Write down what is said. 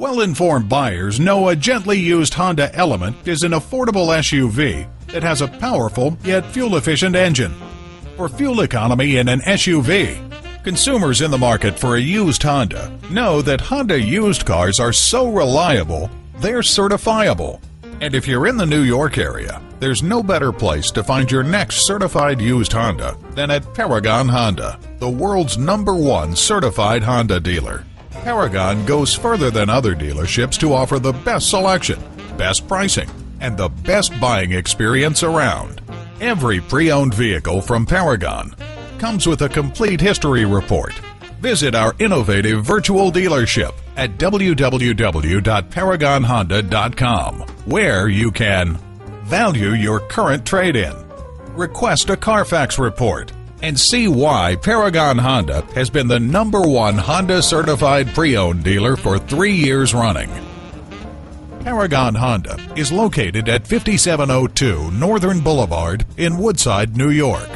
Well-informed buyers know a gently used Honda Element is an affordable SUV that has a powerful yet fuel-efficient engine. For fuel economy in an SUV, consumers in the market for a used Honda know that Honda used cars are so reliable, they're certifiable. And if you're in the New York area, there's no better place to find your next certified used Honda than at Paragon Honda, the world's #1 certified Honda dealer. Paragon goes further than other dealerships to offer the best selection, best pricing, and the best buying experience around. Every pre-owned vehicle from Paragon comes with a complete history report. Visit our innovative virtual dealership at www.paragonhonda.com, where you can value your current trade-in, request a Carfax report, and see why Paragon Honda has been the #1 Honda certified pre-owned dealer for 3 years running. Paragon Honda is located at 5702 Northern Boulevard in Woodside, New York.